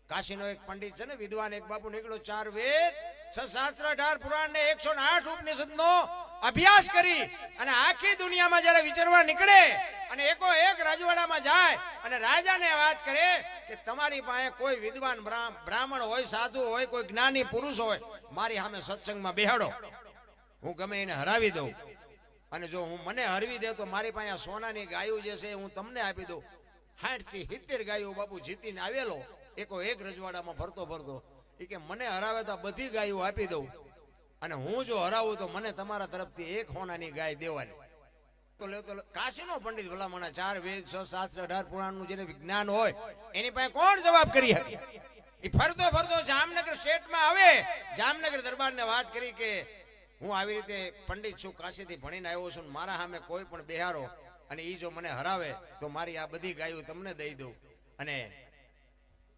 કાશીનો એક પંડિત છે ને વિદ્વાન એક બાપુ નીકળ્યો 4 વેદ 6 શાસ્ત્ર 18 પુરાણ ને 108 ઉપનિષદ નો અભ્યાસ કરી અને આખી દુનિયામાં જ્યારે વિચરવા નીકળે અને એકો એક રાજવાડામાં જાય અને રાજાને વાત કરે કે તમારી પાસે કોઈ વિદ્વાન બ્રાહ્મણ હોય, સાધુ હોય, કોઈ જ્ઞાની પુરુષ હોય, મારી સામે સત્સંગમાં બેહાડો, હું ગમે એને હરાવી દઉં, અને જો હું મને હરવી દે તો મારી પાસે સોનાની ગાયો જે છે હું તમને આપી દઉં. 60 થી 70 ગાયો બાપુ જીતીને આવેલો એકો એક રજવાડામાં ફરતો ફરતો એ કે મને હરાવે તો બધી ગાયો આપી દઉં, અને હું જો હરાવું તો મને તમારા તરફથી એક સોનાની ગાય દેવાની. તો કાશીનો પંડિત ભલામણા 4 વેદ 6 શાસ્ત્ર 18 પુરાણનું જેને વિજ્ઞાન હોય એની પાસે કોણ જવાબ કરી શકે? એ ફરતો ફરતો જામનગર સ્ટેટમાં આવે, જામનગર દરબારને વાત કરી કે હું આવી રીતે પંડિત છું, કાશીથી ભણીને આવ્યો છું, મારા સામે કોઈ પણ બેહારો અને એ જો મને હરાવે તો મારી આ બધી ગાયો તમને દઈ દઉં, અને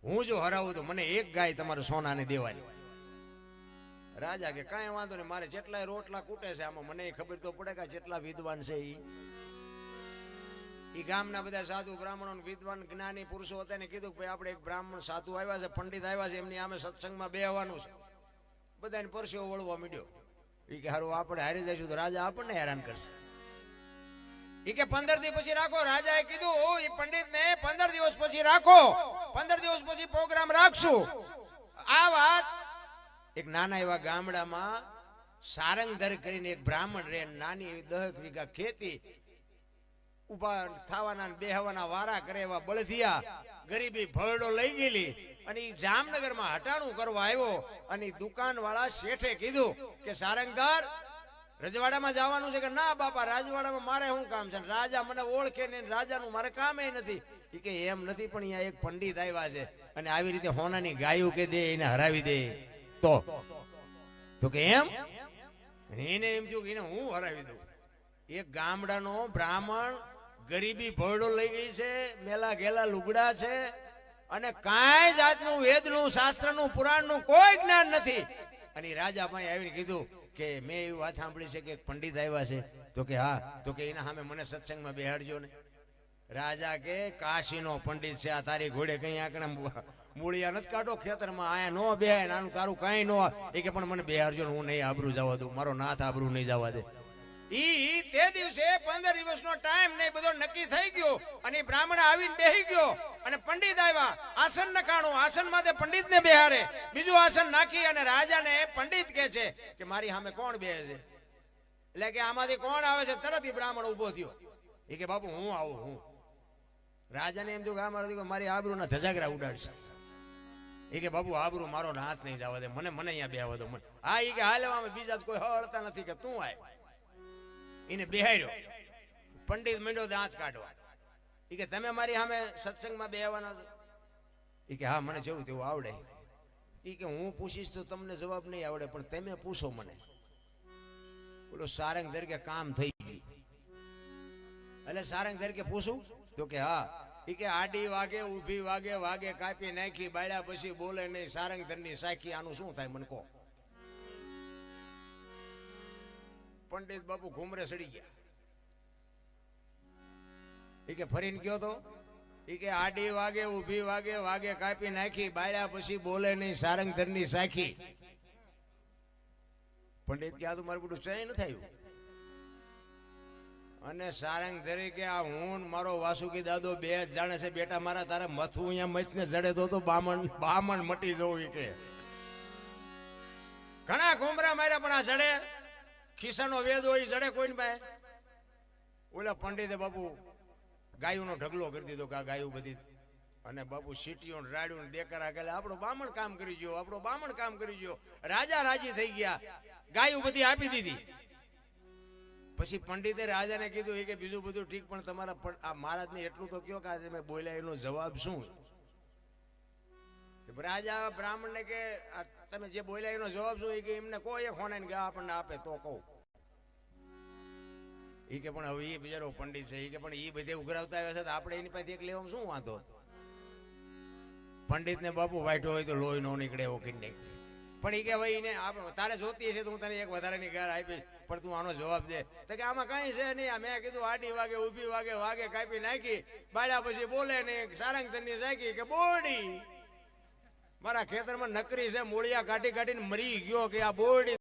હું જો હરાવું તો મને એક ગાય તમારે સોનાને દેવાની. રાજા કે કાંઈ વાંધો નહીં, મારે જેટલા રોટલા કૂટે છે આમાં મને ખબર તો પડે કે જેટલા વિદ્વાન છે એ ગામના બધા સાધુ બ્રાહ્મણો વિદ્વાન જ્ઞાની પુરુષો હતા ને કીધું કે ભાઈ આપણે એક બ્રાહ્મણ સાધુ આવ્યા છે, પંડિત આવ્યા છે, એમની આમે સત્સંગમાં બેહવાનું છે. બધાને પરસેવો વળવા માંડ્યો. એ કે હારું આપણે હારી જઈશું તો રાજા આપણને હેરાન કરશે. એ કે 15 દિવસ પછી રાખો. રાજાએ કીધું એ પંડિતને 15 દિવસ પછી રાખો, 15 દિવસ પછી પ્રોગ્રામ રાખશું. આ વાત એક નાના એવા ગામડામાં સારંગધર કરીને એક બ્રાહ્મણ રે, નાની એવી 10 વીઘા ખેતી, ઉભા થવાના બેહવાના વારા કરે એવા બળદિયા, ગરીબી ભરડો લઈ ગયેલી, અને એ જામનગરમાં હટાણું કરવા આવ્યો. અને દુકાન વાળા શેઠે કીધું કે સારંગધર રજવાડામાં જવાનું છે? કે ના બાપા, રાજવાડામાં મારે શું કામ છે, રાજા મને ઓળખે ને રાજાનું મારે કામ નથી. એ કે એમ નથી, પણ અહીંયા એક પંડિત આવ્યા છે અને આવી રીતે હોનાની ગાયું કે દે એને હરાવી દે તો કે એમ એને એમ થયું કે એને હું હરાવી દઉં. એક ગામડાનો બ્રાહ્મણ, ગરીબી ભરડો લઈ ગઈ છે, મેલા ગેલા લુગડા છે, અને કાંઈ જાતનું વેદનું શાસ્ત્રનું પુરાણનું કોઈ જ્ઞાન નથી. અને રાજા પાસે આવીને કીધું કે મેં એવી વાત સાંભળી છે કે પંડિત આવ્યા છે. તો કે હા. તો કે એના સામે મને સત્સંગમાં બેહાડજો ને. રાજા કે કાશીનો પંડિત છે, આ તારી ઘોડે કઈ આંકડા મૂળિયા નથી કાઢો ખેતરમાં, આયા નો બેહાય, નાનું તારું કઈ નો. એ કે પણ મને બેહાડજો ને, હું નહીં આબરૂ જવા દઉં, મારો નાથ આબરૂ નહીં જવા દે. ઈ તે દિવસે 15 દિવસનો ટાઈમ ને બધો નક્કી થઈ ગયો, અને બ્રાહ્મણ આવીને બેહી ગયો, અને પંડિત આવ્યા, આસન નખાણું, આસન માં પંડિત ને બેહારે, બીજું આસન નાખી, અને રાજાને પંડિત કે છે કે મારી સામે કોણ બેહે છે? એટલે કે આમાંથી કોણ આવે છે? તરત બ્રાહ્મણ ઉભો થયો. એ કે બાપુ હું આવું. હું રાજાને એમ થયું કે મારી આબરૂ ના ધજાગરા ઉડાડશે. એ કે બાપુ આબરૂ મારો હાથ નહીં જવા દે, મને અહીંયા બેહવા દો. હા. એ કે હાલ બીજા કોઈ હળતા નથી, કે તું આય. એને બેહાડ્યો. પંડિત માંડ્યો દાંત કાઢવા. એ કે તમે મારી સામે સત્સંગમાં બેહવાના છો? એ કે હા, મને જેવું તેવું આવડે. એ કે હું પૂછીશ તો તમને જવાબ નહીં આવડે, પણ તમે પૂછો મને. બોલો સારંગધર કે કામ થઈ ગયું. એટલે સારંગધર કે પૂછું? તો કે હા. એ કે આડી વાગે, ઊભી વાગે, વાગે કાપી નાખી, બાળ્યા પછી બોલે નહીં, સારંગધરની સાખી, આનું શું થાય મને કહો. પંડિત બાપુ ઘુમરે સડી ગયા. એ કે ફરીને ગયો તો? એ કે આડી વાગે, ઊભી વાગે, વાગે કાપી નાખી, બાળ્યા પછી બોલે નહીં, સારંગધરની સાખી. પંડિત કે આ તો મારું બધું ચય ન થયું. અને સારંગધરે કે આ હું મારો વાસુકી દાદો બે જાણે છે બેટા મારા, તારે મથું અહીંયા મથને જડે તો બામણ મટી જવું. કે ઘણા ઘુમરા માર્યા પણ આ જડે, ખિસ્સાનો વેદ હોય જડે કોઈને પાસે. ઓલા પંડિતે બાપુ ગાયોનો ઢગલો કરી દીધો કે આ ગાયું બધી, અને બાપુ સીટીઓ રાડ્યું દેકરા ગયેલા, આપણો બામણ કામ કરી ગયો, આપણો બામણ કામ કરી ગયો. રાજા રાજી થઈ ગયા, ગાયું બધી આપી દીધી. પછી પંડિતે રાજાને કીધું એ કે બીજું બધું ઠીક, પણ તમારા આ મહારાજને એટલું તો કયો કે આ તમે બોલ્યા એનો જવાબ શું? રાજા બ્રાહ્મણને કે તમે જે બોલ્યા એનો જવાબ શું? એ કે એમને કોઈ એક હોને ગયા આપણને આપે તો કહું. એ કે પણ હવે એ બિચારો પંડિત છે, એ કે પણ એ બધે ઉઘરાવતા આવ્યા છે તો આપણે એની પાસે એક લેવામાં શું વાંધો? પંડિત ને બાપુ વાઈટો હોય તો લોહી નો નીકળે એવો કરી નાખે. પણ એ કે ભાઈ એને તારે જોતી હશે તો હું તને એક વધારાની ગાર આપીશ, પણ તું આનો જવાબ દે. તો કે આમાં કઈ છે નહીં, મેં કીધું આડી વાગે, ઊભી વાગે, વાગે કાપી નાખી, બાળ્યા પછી બોલે નહીં, સારંગધરની સાખી કે બોડી. મારા ખેતરમાં નકરી છે મૂળિયા કાઢી કાઢીને મરી ગયો કે આ બોરડી